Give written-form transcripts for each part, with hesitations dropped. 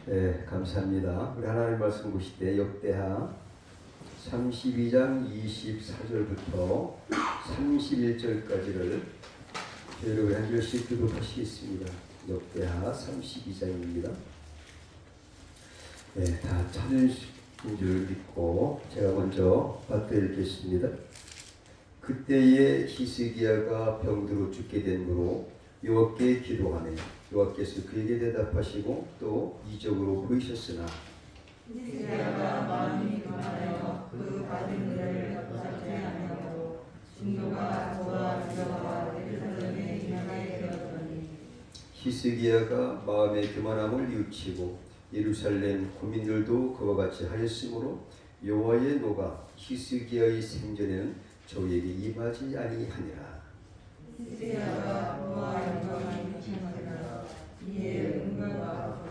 네, 감사합니다. 우리 하나님 말씀 보실 때 역대하 32장 24절부터 31절까지를 여러분 한 절씩 교독하시겠습니다. 역대하 32장입니다. 네, 다 찾으신 줄 믿고 제가 먼저 받들어 읽겠습니다. 그때에 히스기야가 병들어 죽게 된므로 여호와께 기도하매 여호와께서 그에게 대답하시고 또 이적으로 보이셨으나 히스기야가 마음이 교만하여 그 받은 은혜를 갚지 아니하고 진노가 저와 유다와 예루살렘에 임하게 되었더니 히스기야가 마음의 교만함을 뉘우치고 예루살렘 국민들도 그와 같이 하였으므로 여호와의 노가 히스기야의 생전에는 저에게 임하지 아니하니라. 히스기야가 여호와 영광을 비추니라. 이에 은과와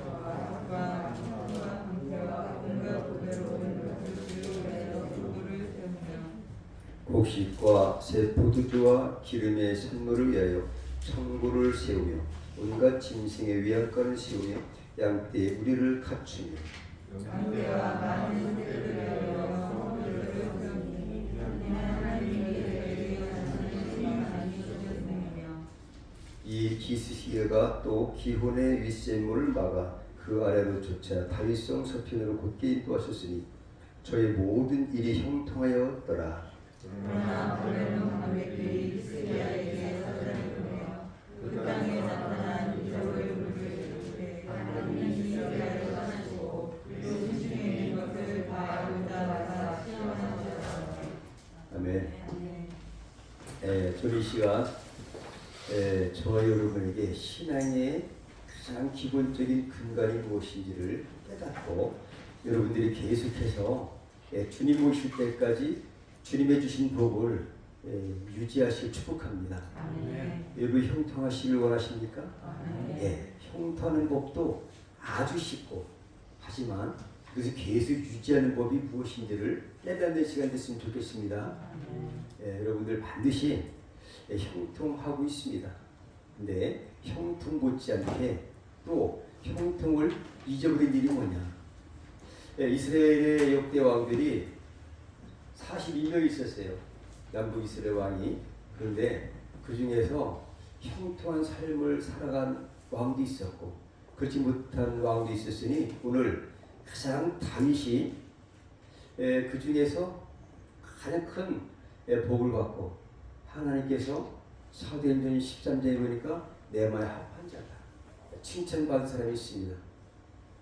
과 청과 방패와 온갖 보배로 온 그들에서 도구를 세우며 곡식과 새 포도주와 기름의 선물을 위하여 천구를 세우며 온갖 짐승의 위안권을 세우며 양떼의 우리를 갖추며 양떼와 많은 새들을 위하여 성물을 세우니 하나님이 그들에게 하나님이 주셨으며 이 히스기야가 또 기혼의 윗샘물을 막아 그 아래로 쫓아 다윗성 서편으로 곧게 인도하셨으니 저의 모든 일이 형통하였더라. 그러나 원래는 관객들이 히스기야에게 사자를 보내어 그 땅에 나타난 이적을 물으되 하나님이 히스기야를 떠나시고 그 중에 있는 것을 다 알고자 시험하셨다. 아멘. 저는 이 시간 저와 여러분에게 신앙의 가장 기본적인 근간이 무엇인지를 깨닫고 여러분들이 계속해서 주님 오실 때까지 주님의 주신 복을 유지하시길 축복합니다. 여러분 형통하시길 원하십니까? 형통하는 법도 아주 쉽고 하지만 그것을 계속 유지하는 법이 무엇인지를 깨닫는 시간 됐으면 좋겠습니다. 여러분들 반드시 형통하고 있습니다. 근데 형통 못지않게 또 형통을 잊어버린 일이 뭐냐? 이스라엘의 역대 왕들이 42명 있었어요. 남북 이스라엘 왕이. 그런데 그 중에서 형통한 삶을 살아간 왕도 있었고 그렇지 못한 왕도 있었으니 오늘 가장 다윗이 그 중에서 가장 큰 복을 받고 하나님께서 사도행전 13장에 보니까 내 말에 합한 자다 칭찬받은 사람이 있습니다.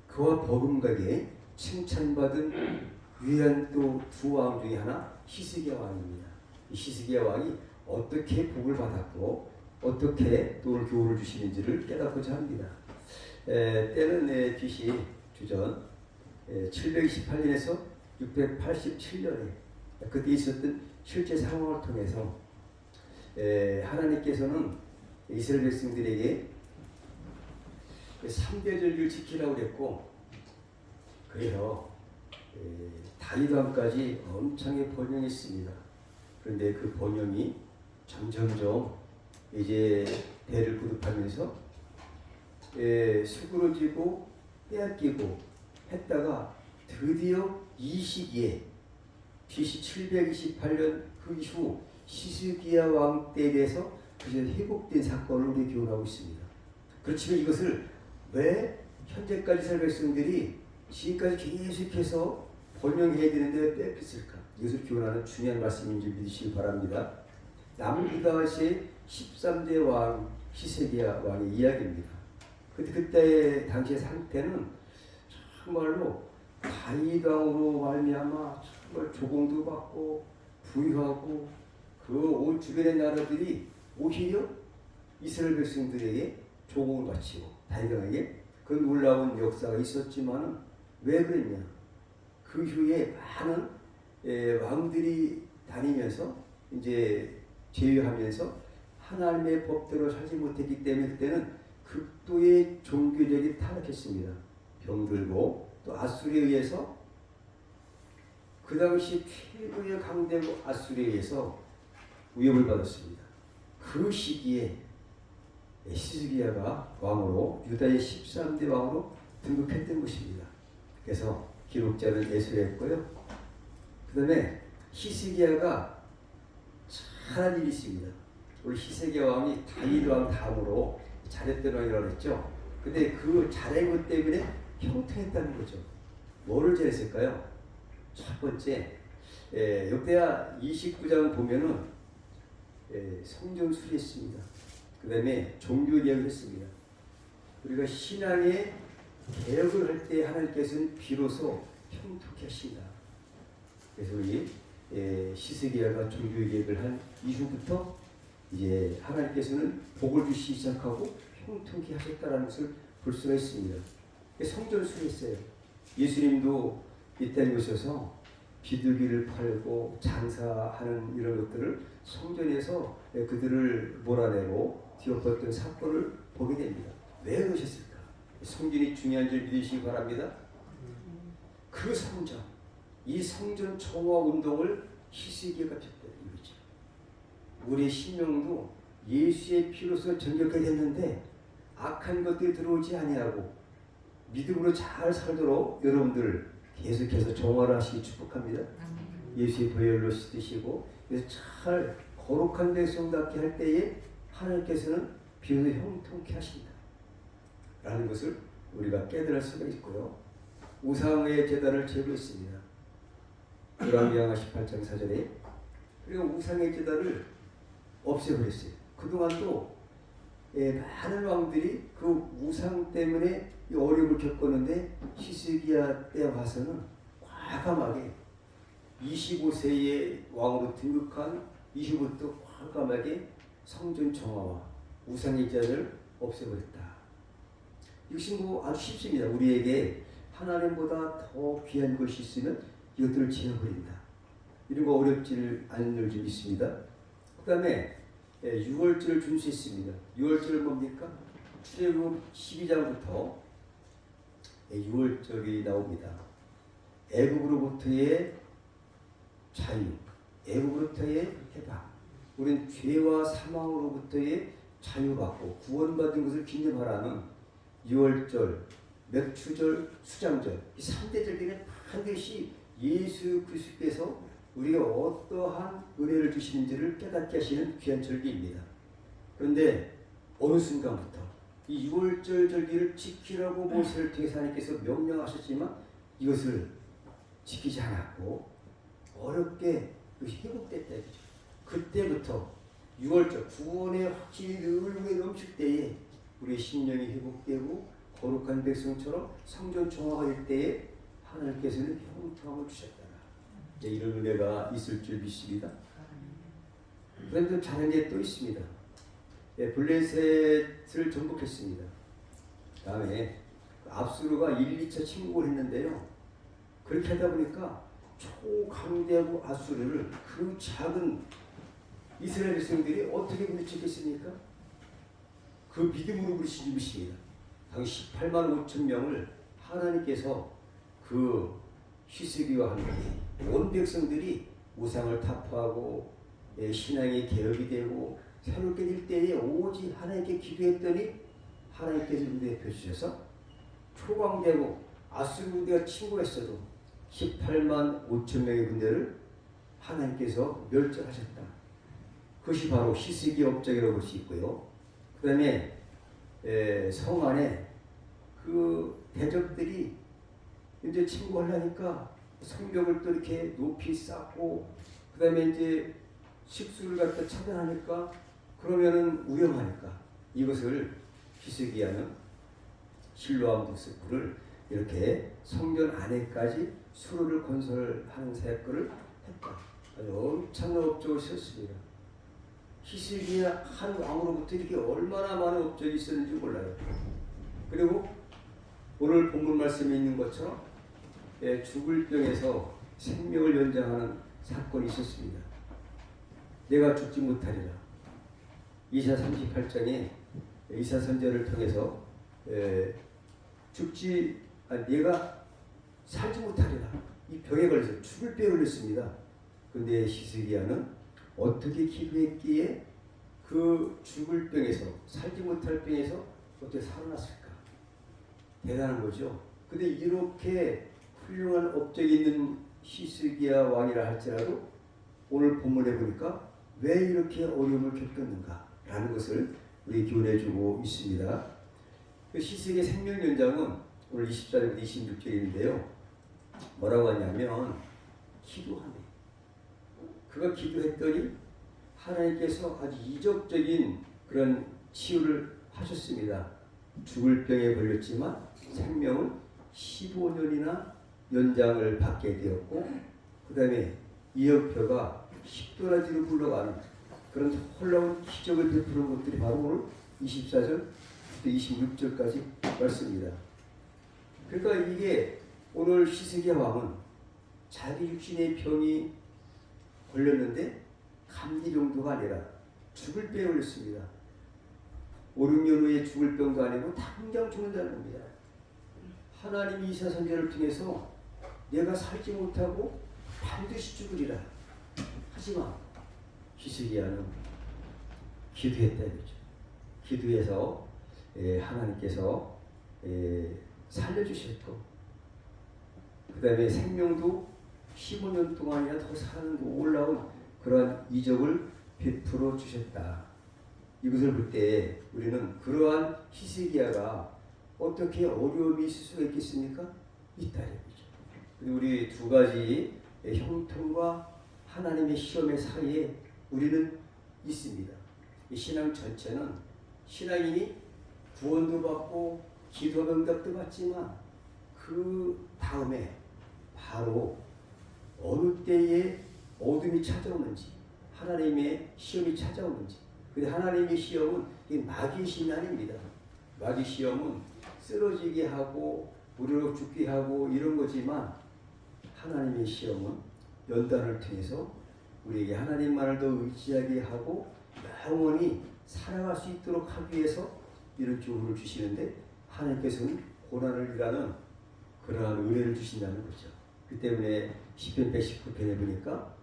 그와 버금가게 칭찬받은 유일한 또 두 왕 중에 하나 히스기야 왕입니다. 이 히스기야 왕이 어떻게 복을 받았고 어떻게 또 오늘 교훈을 주시는지를 깨닫고자 합니다. 때는 BC 주전 728년에서 687년에 그때 있었던 실제 상황을 통해서 하나님께서는 이스라엘 백성들에게 3대 절기를 지키라고 그랬고 그래서 다윗 왕까지 엄청나게 번영했습니다. 그런데 그 번영이 점점점 이제 대를 거듭하면서 수그러지고 빼앗기고 했다가 드디어 이 시기에 BC 728년 그 이후 히스기야 왕 때에 대해서 그저 회복된 사건을 우리 교훈하고 있습니다. 그렇지만 이것을 왜 현재까지 이스라엘 백성들이 지금까지 계속해서 번영해야 되는데 뺏겼을까? 이것을 교훈하는 중요한 말씀인 줄 믿으시기 바랍니다. 남유다의 13대 왕 히스기야 왕의 이야기입니다. 그때 당시의 상태는 정말로 다윗 왕으로 말미암아 정말 조공도 받고 부유하고 그 온 주변의 나라들이 오히려 이스라엘 백성들에게 조공을 바치고 다윗 왕에게 그 놀라운 역사가 있었지만은 왜 그랬냐? 그 후에 많은 왕들이 다니면서 이제 제위하면서 하나님의 법대로 살지 못했기 때문에 그때는 극도의 종교적인 타락했습니다. 병들고 또 아수르에 의해서 그 당시 최고의 강대국 아수르에 의해서 위협을 받았습니다. 그 시기에 히스기야가 왕으로 유다의 13대 왕으로 등극했던 것입니다. 그래서 기록자는 예술했고요. 그 다음에 히스기야가 잘한 일이 있습니다. 우리 히스기야 왕이 다윗 왕 다음으로 잘했던 왕이라고 했죠. 근데 그 잘한 것 때문에 형통했다는 거죠. 뭐를 잘했을까요? 첫 번째, 역대하 29장 보면은 성전 수리했습니다. 그 다음에 종교 개혁을 했습니다. 우리가 신앙의 개혁을 할 때 하나님께서는 비로소 형통케 하신다. 그래서 우리 히스기야가 종교 개혁을 한 이후부터 이제 하나님께서는 복을 주시기 시작하고 형통케 하셨다는 것을 볼 수가 있습니다. 성전을 수리했어요. 예수님도 이 땅에 오셔서 비둘기를 팔고 장사하는 이런 것들을 성전에서 그들을 몰아내고 뒤엎었던 사건을 보게 됩니다. 왜 그러셨을까? 성전이 중요한 줄 믿으시기 바랍니다. 그 성전, 이 성전 정화 운동을 히스기야가 폈다는 거죠. 우리의 심령도 예수의 피로서 정결케 됐는데 악한 것들이 들어오지 아니하고 믿음으로 잘 살도록 여러분들 계속해서 정화를 하시기 축복합니다. 예수의 보혈로 씻으시고 그래서 잘 거룩한 백성답게 할 때에 하나님께서는 비로소 형통케 하신다 라는 것을 우리가 깨달을 수가 있고요. 우상의 제단을 제거했습니다. 열왕기하 18장 4절에 그리고 우상의 제단을 없애버렸어요. 그동안도 많은 왕들이 그 우상 때문에 어려움을 겪었는데 히스기야 때 와서는 과감하게 25세의 왕으로 등극한 이후부터 과감하게 성전 정화와 우상의 제단을 없애버렸다. 이것이 아주 쉽습니다. 우리에게 하나님보다 더 귀한 것이 있으면 이것들을 지어버린다. 이런 거 어렵지를 않은 줄 믿습니다. 그 다음에 6월절을 준수했습니다. 6월절은 뭡니까? 출애굽 12장부터 6월절이 나옵니다. 애굽으로부터의 자유, 애굽으로부터의 해방. 우리는 죄와 사망으로부터의 자유받고 구원받은 것을 기념하라는 6월절, 맥추절, 수장절 이 3대 절기는 반드시 예수 그리스도께서 우리가 어떠한 은혜를 주시는지를 깨닫게 하시는 귀한 절기입니다. 그런데 어느 순간부터 이 6월절 절기를 지키라고 모세를 통해서 하나님께서 명령하셨지만 이것을 지키지 않았고 어렵게 회복됐다 이거죠. 그때부터 6월절 구원의 확신이 늘 우리에 넘칠 때에 우리의 심령이 회복되고 거룩한 백성처럼 성전 정화가 될 때에 하나님께서는 형통함을 주셨다. 이런 은혜가 있을 줄 믿습니다. 그런데 잘한 게 또 있습니다. 블레셋을 정복했습니다. 다음에 압수르가 1, 2차 침공을 했는데요. 그렇게 하다 보니까 초강대하고 압수르를 그 작은 이스라엘 백성들이 어떻게 물리쳤겠습니까? 그 믿음으로 부르신 것입니다. 당시 18만 5천 명을 하나님께서 그 히스기야와 함께 온 백성들이 우상을 타파하고 신앙의 개혁이 되고 새롭게 될 때에 오직 하나님께 기도했더니 하나님께서 은혜 펴주셔서 초강대고 아수르 군대가 침공했어도 18만 5천 명의 군대를 하나님께서 멸절하셨다. 그것이 바로 히스기야 업적이라고 볼 수 있고요. 그 다음에 성 안에 그 대적들이 이제 침공하려니까 성벽을 또 이렇게 높이 쌓고 그 다음에 이제 식수를 갖다 차단하니까 그러면은 위험하니까 이것을 히스기야는 실로암 부스불을 이렇게 성전 안에까지 수로를 건설하는 사역을 했다. 아주 엄청난 업적을 썼습니다. 히스기야 한 왕으로부터 이렇게 얼마나 많은 업적이 있었는지 몰라요. 그리고 오늘 본문 말씀에 있는 것처럼 죽을 병에서 생명을 연장하는 사건이 있었습니다. 내가 죽지 못하리라. 이사 38장에 이사 선지자를 통해서 내가 살지 못하리라. 이 병에 걸려서 죽을 병에 걸렸습니다. 그런데 히스기야는 어떻게 기도했기에 그 죽을 병에서 살지 못할 병에서 어떻게 살아났을까? 대단한 거죠. 근데 이렇게 훌륭한 업적이 있는 히스기야 왕이라 할지라도 오늘 본문에 보니까 왜 이렇게 어려움을 겪었는가라는 것을 우리 교훈해주고 있습니다. 그 히스기야 생명연장은 오늘 24절부터 26절인데요. 뭐라고 하냐면 기도하네. 그가 기도했더니 하나님께서 아주 이적적인 그런 치유를 하셨습니다. 죽을 병에 걸렸지만 생명은 15년이나 연장을 받게 되었고, 그 다음에 이역표가 십도라지로 굴러가는 그런 놀라운 기적을 베푸는 것들이 바로 오늘 24절, 26절까지 말씀입니다. 그러니까 이게 오늘 히스기야 왕은 자기 육신의 병이 걸렸는데 감기 정도가 아니라 죽을 병에 걸렸습니다. 5, 6년 후에 죽을 병도 아니고 당장 죽는다는 겁니다. 하나님이 이사 선지자를 통해서 내가 살지 못하고 반드시 죽으리라. 하지만 히스기야는 기도했다 이거죠. 기도해서 하나님께서 살려주셨고, 그 다음에 생명도 15년 동안이나 더 사는 놀라운 그러한 이적을 베풀어 주셨다. 이것을 볼 때 우리는 그러한 히스기야가 어떻게 어려움이 있을 수가 있겠습니까? 있다는 거죠. 우리 두 가지 형통과 하나님의 시험의 사이에 우리는 있습니다. 이 신앙 전체는 신앙인이 구원도 받고 기도 응답도 받지만 그 다음에 바로 어느 때에 어둠이 찾아오는지, 하나님의 시험이 찾아오는지. 근데 하나님의 시험은 마귀의 시험이 아닙니다. 마귀 시험은 쓰러지게 하고 무료로 죽게 하고 이런 거지만, 하나님의 시험은 연단을 통해서 우리에게 하나님만을 더 의지하게 하고 영원히 살아갈 수 있도록 하기 위해서 이런 교훈을 주시는데, 하나님께서는 고난을 일하는 그러한 은혜를 주신다는 거죠. 그 때문에 시편 119편에 보니까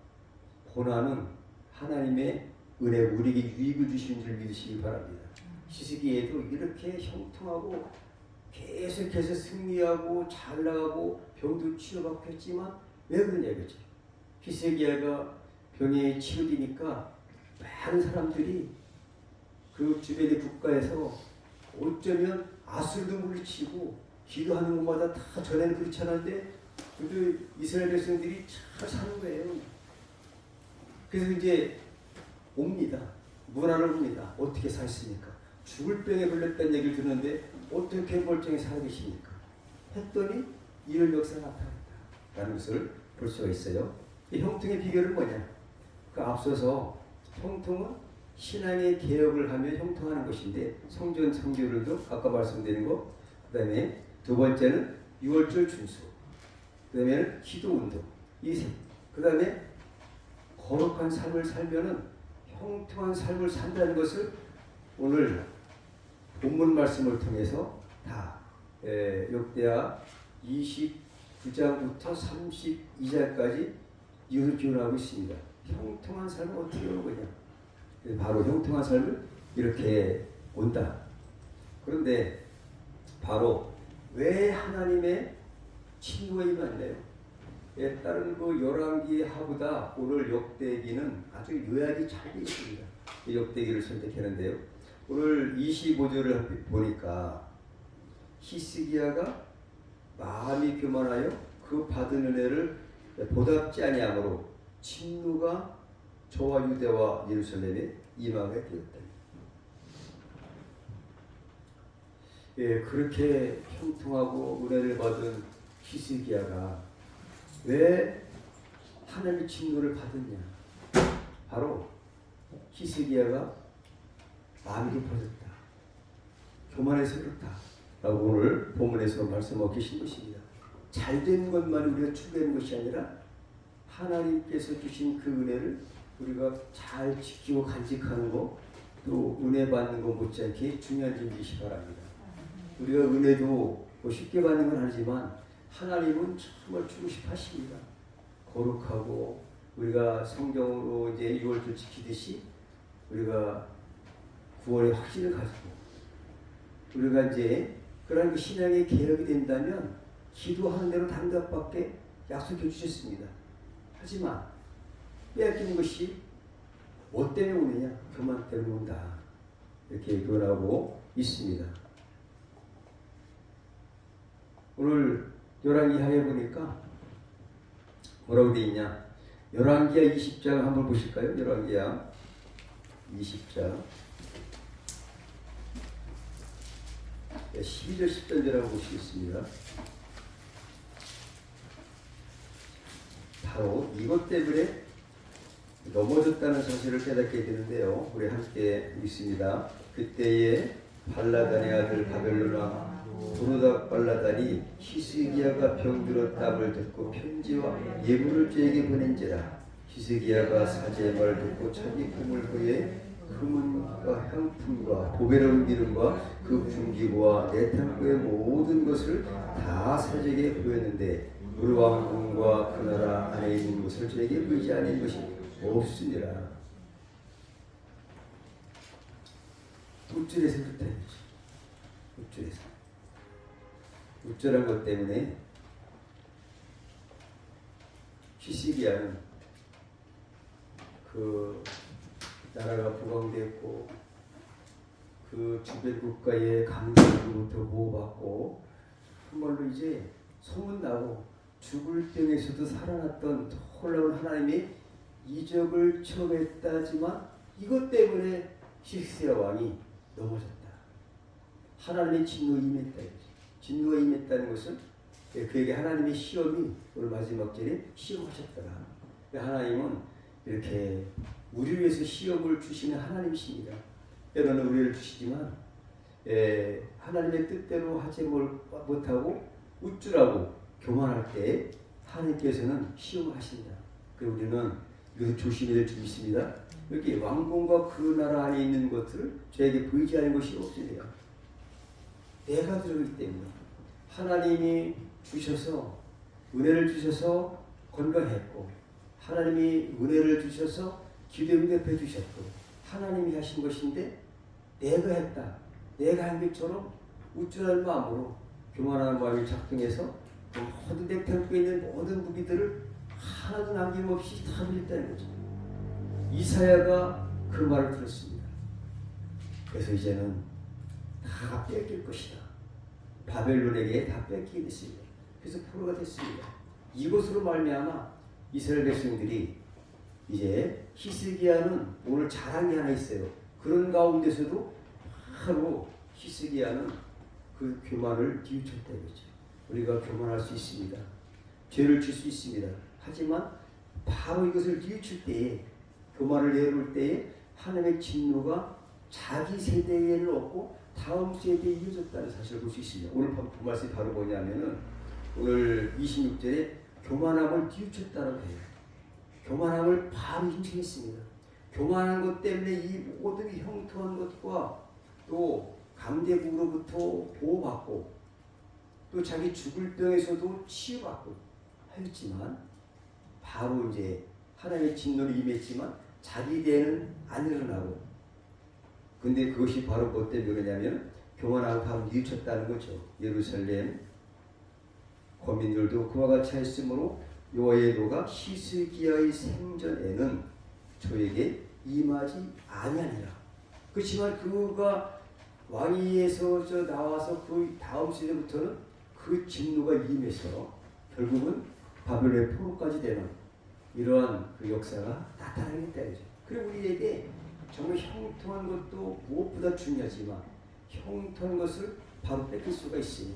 고난은 하나님의 은혜고 우리에게 유익을 주시는 줄 믿으시기 바랍니다. 히스기야도 이렇게 형통하고 계속해서 승리하고 잘 나가고 병도 치료받고 했지만 왜 그러냐 이거죠. 히스기야가 병에 치료되니까 많은 사람들이 그 주변의 국가에서 어쩌면 아술도 물리치고 기도하는 곳마다 다 전에는 그렇지 않았는데 그래도 이스라엘 백성들이 잘 사는 거예요. 그래서 이제 옵니다. 문화를 옵니다. 어떻게 사셨습니까? 죽을 병에 걸렸다는 얘기를 듣는데 어떻게 멀쩡히 살아계십니까? 했더니 이런 역사가 나타났다라는 것을 볼 수가 있어요. 이 형통의 비결은 뭐냐? 그 앞서서 형통은 신앙의 개혁을 하며 형통하는 것인데, 성전 성교를도 아까 말씀드린 거, 그 다음에 두 번째는 6월절 준수, 그 다음에는 기도운동, 그 다음에 거룩한 삶을 살면은 형통한 삶을 산다는 것을 오늘 본문 말씀을 통해서 다 역대하 29장부터 32장까지 이것을 기원하고 있습니다. 형통한 삶은 어떻게 오는 거냐? 바로 형통한 삶을 이렇게 온다. 그런데 바로 왜 하나님의 친구가 임하나요? 다른 그 열왕기 하보다 오늘 역대기는 아주 요약이 잘 되어 있습니다. 역대기를 선택했는데요. 오늘 25절을 보니까 히스기야가 마음이 교만하여 그 받은 은혜를 보답지 아니하므로 진노가 저와 유대와 예루살렘에 임하게 되었다. 그렇게 형통하고 은혜를 받은 히스기야가 왜 하나님의 진노를 받았냐? 바로 히스기야가 마음이 깊어졌다, 교만해서 그렇다 라고 오늘 본문에서 말씀하고 계신 것입니다. 잘된 것만 우리가 추구하는 것이 아니라 하나님께서 주신 그 은혜를 우리가 잘 지키고 간직하는 것, 또 은혜 받는 것 못지않게 중요한 점이시 바랍니다. 우리가 은혜도 뭐 쉽게 받는 건 아니지만 하나님은 정말 주고 싶어 하십니다. 거룩하고 우리가 성경으로 이제 6월절 지키듯이 우리가 구원의 확신을 가지고 우리가 이제 그러한 그 신앙의 개혁이 된다면 기도하는 대로 단답밖에 약속해 주셨습니다. 하지만 빼앗기는 것이 뭐 때문에 오느냐? 교만 때문에 온다. 이렇게 교훈하고 있습니다. 오늘 열왕기하에 보니까 뭐라고 되어 있냐? 열왕기하 20장 한번 보실까요? 열왕기하 20장 12절 10절을 한번 보시겠습니다. 바로 이것 때문에 넘어졌다는 사실을 깨닫게 되는데요. 우리 함께 읽습니다. 그때에 발라단의 아들 바벨론 왕 도르닥 발라단이 히스기야가 병들었다을 듣고 편지와 예물을 저에게 보낸지라. 히스기야가 사제의 말을 듣고 자기 꿈을 구해 금은과 향품과 보배로운 기름과 그 분기구와 내탕구의 모든 것을 다 사제에게 보였는데 우리 왕궁과 그 나라 안에 있는 것을 저에게 보이지 않은 것이 없으니라. 우쭐에서 그렇다 이거지. 우쭐에서. 우쭐한 것 때문에 히스기야는 그 나라가 부강되었고 그 주변 국가의 강대로부터 보호받고 정말로 이제 소문나고 죽을 병에서도 살아났던 놀라운 하나님의 이적을 처음했다지만 이것 때문에 히스기야 왕이 넘어졌다. 하나님의 진노가 임했다. 진노가 임했다는 것은 그에게 하나님의 시험이 오늘 마지막 절에 시험하셨더라. 하나님은 이렇게 우리를 위해서 시험을 주시는 하나님이십니다. 때로는 우리를 주시지만 하나님의 뜻대로 하지 못하고 우쭐하고 교만할 때 하나님께서는 시험을 하신다. 그리고 우리는 이것을 조심해야 될 줄이 있습니다. 여기 왕궁과 그 나라 안에 있는 것들을 저에게 보이지 않는 것이 없으리라. 내가 들어오기 때문에 하나님이 주셔서 은혜를 주셔서 건강했고 하나님이 은혜를 주셔서 기도 응답해 주셨고 하나님이 하신 것인데 내가 했다. 내가 한 것처럼 우쭐한 마음으로 교만한 마음이 작동해서 그 모든 내탕구에 있는 모든 무기들을 하나도 남김없이 다 버렸다는 거죠. 이사야가 그 말을 들었습니다. 그래서 이제는 다 뺏길 것이다. 바벨론에게 다 뺏기게 됐습니다. 그래서 포로가 됐습니다. 이것으로 말미암아 이스라엘 백성들이 이제 히스기야는 오늘 잘한 게 하나 있어요. 그런 가운데서도 바로 히스기야는 그 교만을 뉘우쳤다 이거죠. 우리가 교만할 수 있습니다. 죄를 질 수 있습니다. 하지만 바로 이것을 뉘우칠 때에 교만을 내놓을 때에 하나님의 진노가 자기 세대에는 없고 다음 세대에 이어졌다는 사실을 볼 수 있습니다. 오늘 본 말씀이 바로 뭐냐면은 오늘 26절에 교만함을 뉘우쳤다라고 해요. 교만함을 바로 인정했습니다. 교만한 것 때문에 이 모든 형통한 것과 또 강대국으로부터 보호받고 또 자기 죽을 병에서도 치유받고 하였지만 바로 이제 하나님의 진노를 임했지만 자기 대에는 안 일어나고 근데 그것이 바로 뭐 때문에 그러냐면 교만하고 바로 뉘우쳤다는 거죠. 예루살렘 거민들도 그와 같이 했으므로 여호와의 노가 히스기야의 생전에는 저에게 임하지 아니하니라. 그렇지만 그가 왕위에서 나와서 그 다음 시대부터는 그 진노가 임해서 결국은 바벨론의 포로까지 되는 이러한 그 역사가 나타나겠다 이죠. 그리고 우리에게 정말 형통한 것도 무엇보다 중요하지만 형통한 것을 바로 뺏길 수가 있으니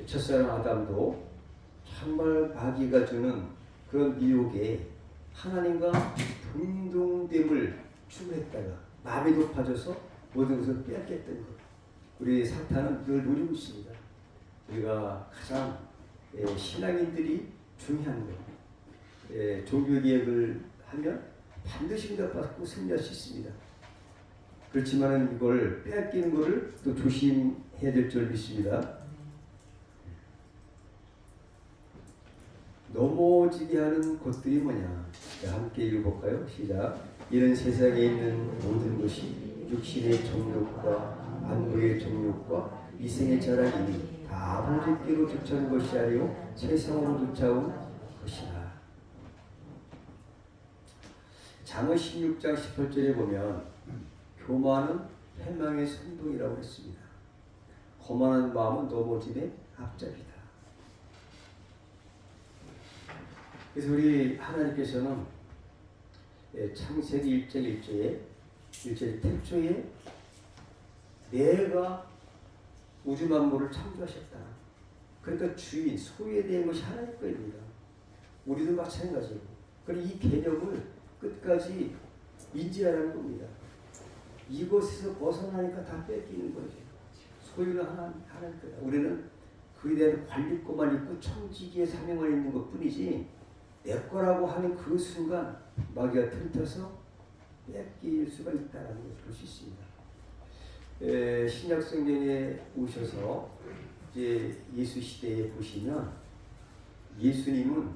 첫사람 아담도 정말 마귀가 주는 그런 미혹에 하나님과 동등됨을 추구했다가 마음이 높아져서 모든 것을 빼앗겼던 것. 우리 사탄은 그걸 노리고 있습니다. 우리가 가장 신앙인들이 중요한 것. 종교개혁을 하면 반드시 응답받고 승리할 수 있습니다. 그렇지만 이걸 빼앗기는 것을 또 조심해야 될 줄 믿습니다. 넘어지게 하는 것들이 뭐냐? 자, 함께 읽어볼까요? 시작. 이런 세상에 있는 모든 것이 육신의 정욕과 안목의 정욕과 이생의 자랑이 다 아버지께로 쫓아온 것이 아니요 세상으로 쫓아온 것이라. 잠언 16장 18절에 보면 교만은 패망의 선동이라고 했습니다. 거만한 마음은 넘어짐의 앞잡이다. 그래서 우리 하나님께서는 창세기 1장 1절에 태초에 내가 우주 만물을 창조하셨다. 그러니까 주인, 소유에 것이 하나님 거입니다. 우리도 마찬가지고. 그리고 이 개념을 끝까지 인지하라는 겁니다. 이것에서 벗어나니까 다 뺏기는 거죠. 소유는 하나님 거다. 우리는 그에 대한 관리권만 있고 청지기의 사명만 있는 것 뿐이지 내 거라고 하는 그 순간 마귀가 틈타서 뺏길 수가 있다는 것을 볼 수 있습니다. 신약 성경에 오셔서 이제 예수 시대에 보시면 예수님은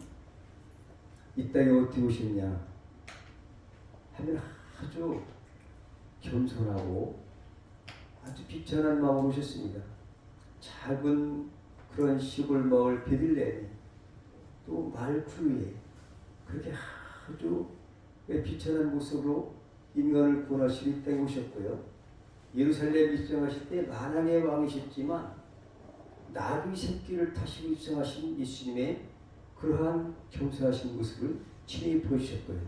이 땅에 어떻게 오셨냐 하면 아주 겸손하고 아주 비천한 마음으로 오셨습니다. 작은 그런 시골 마을 베들레헴 또 말구에 그렇게 아주 비천한 모습으로 인간을 구원하시러 이 땅에 오셨고요. 예루살렘 입성하실 때 만왕의 왕이셨지만 나귀 새끼를 타시고 입성하신 예수님의 그러한 겸손하신 모습을 친히 보여주셨고요.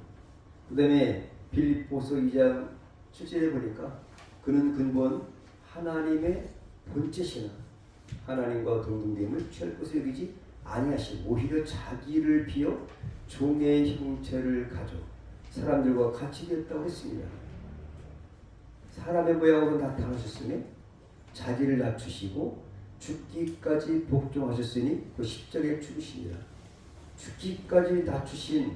그 다음에 빌립보서 2장 7절에 보니까 그는 근본 하나님의 본체시나 하나님과 동등됨을 취할 것을 여기지 아니하시고 오히려 자기를 비어 종의 형체를 가져 사람들과 같이 되었다고 했습니다. 사람의 모양으로 나타나셨으니 자기를 낮추시고 죽기까지 복종하셨으니 그 십자가에 죽으십니다. 죽기까지 낮추신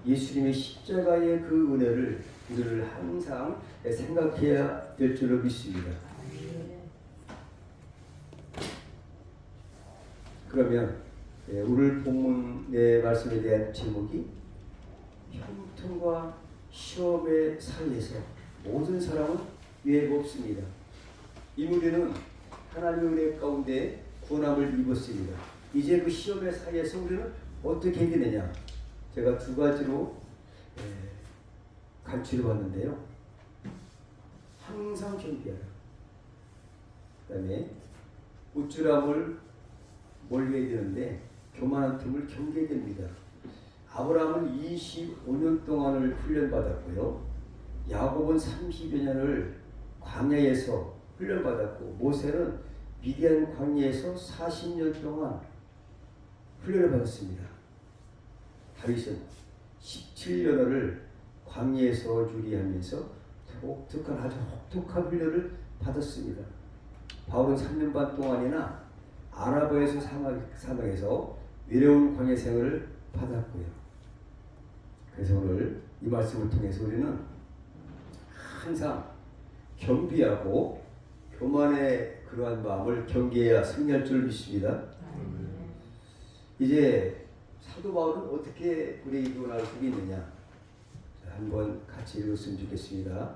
예수님의 십자가의 그 은혜를 우리를 항상 생각해야 될 줄로 믿습니다. 그러면 오늘 본문의 말씀에 대한 제목이 형통과 시험의 사이에서 모든 사람은 유해가 없습니다. 인물은 하나님의 은혜 가운데 구원함을 입었습니다. 이제 그 시험의 사이에서 우리는 어떻게 해야 되느냐? 제가 두 가지로 간추려 봤는데요. 항상 겸비하라. 그 다음에 우쭐함을 멀리해야 되는데 교만한 틈을 경계해야 됩니다. 아브라함은 25년 동안을 훈련받았고요. 야곱은 30여 년을 광야에서 훈련받았고 모세는 미디안 광야에서 40년 동안 훈련을 받았습니다. 다윗은 17년을 광야에서 유리하면서 독특한 아주 혹독한 훈련을 받았습니다. 바울은 3년 반 동안이나 아라바에서 사막에서 외로운 광야 생활을 받았고요. 그래서 오늘 이 말씀을 통해서 우리는 항상 겸비하고 교만의 그러한 마음을 경계해야 승리할 줄 믿습니다. 이제 사도 바울은 어떻게 우리에게 교훈을 주고 있느냐? 한번 같이 읽었으면 좋겠습니다.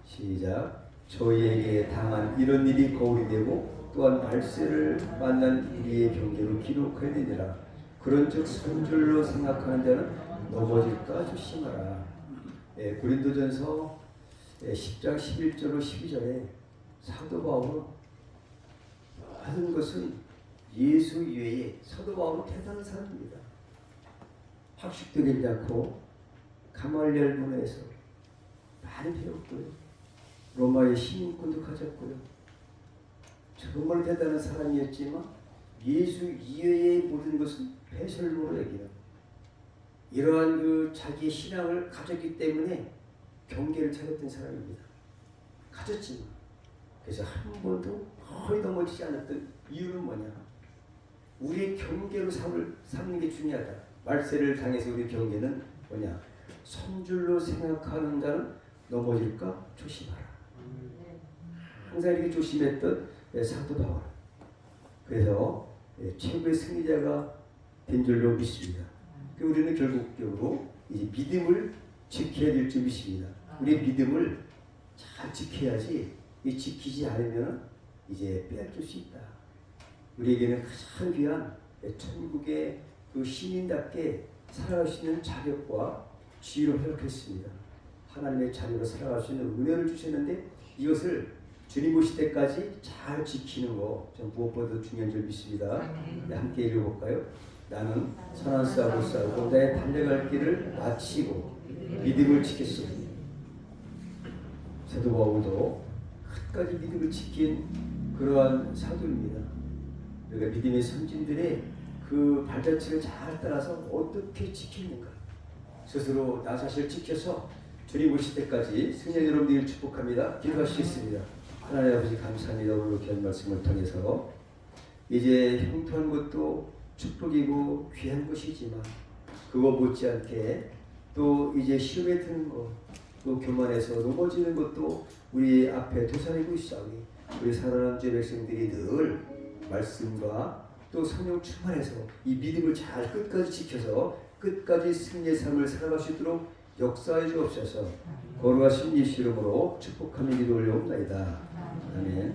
시작. 저희에게 당한 이런 일이 거울이 되고 또한 발세를 만난 우리의 경계로 기록해야 되니라. 그런즉 선줄로 생각하는 자는 넘어질까 조심하라. 고린도전서 10장 11절로 12절에 사도 바울은 하는 것은 예수 이외에 사도 바울은 대단한 사람입니다. 학식도 괜찮고 가말리엘 문화에서 많이 배웠고요. 로마의 시민권도 가졌고요. 정말 대단한 사람이었지만 예수 이외의 모든 것은 배설물로 여기는 이러한 그 자기의 신앙을 가졌기 때문에 경계를 차렸던 사람입니다. 가졌지만 그래서 한 번도 거의 넘어지지 않았던 이유는 뭐냐? 우리의 경계로 삼는 게 중요하다. 말세를 당해서 우리의 경계는 뭐냐? 선줄로 생각하는 자는 넘어질까 조심하라. 항상 이렇게 조심했던 사도 바울. 그래서 최고의 승리자가 된 줄로 믿습니다. 우리는 결국적으로 이제 믿음을 지켜야 될 줄 믿습니다. 우리의 믿음을 잘 지켜야지, 이 지키지 않으면 이제 빼앗길 수 있다. 우리에게는 가장 귀한 천국의 그 시민답게 살아갈 수 있는 자격과 지위를 허락했습니다. 하나님의 자녀로 살아갈 수 있는 은혜를 주셨는데 이것을 주님 오실 때까지 잘 지키는 거 전 무엇보다도 중요한 줄 믿습니다. 함께 읽어볼까요? 나는 선한 싸움을 싸우고 내 달려갈 길을 마치고 믿음을 지켰으니. 사도 바울도 끝까지 믿음을 지킨 그러한 사도입니다. 우리가 믿음의 선진들의 그 발자취를 잘 따라서 어떻게 지키는가, 스스로 나 자신을 지켜서 주님 오실 때까지 승리한 여러분들을 축복합니다. 기도하시겠습니다. 하나님 아버지 감사합니다. 오늘 귀한 말씀을 통해서 이제 형통한 것도 축복이고 귀한 것이지만 그거 못지않게 또 이제 시험에 드는 것, 또 교만해서 넘어지는 것도 우리 앞에 도사리고 있사오니 우리 사랑하는 주의 백성들이 늘 말씀과 또 성령 충만해서 이 믿음을 잘 끝까지 지켜서 끝까지 승리의 삶을 살아갈 수 있도록 역사해 주옵소서. 거룩하신 예수 이름으로 축복하며 기도 올려옵나이다. 아멘.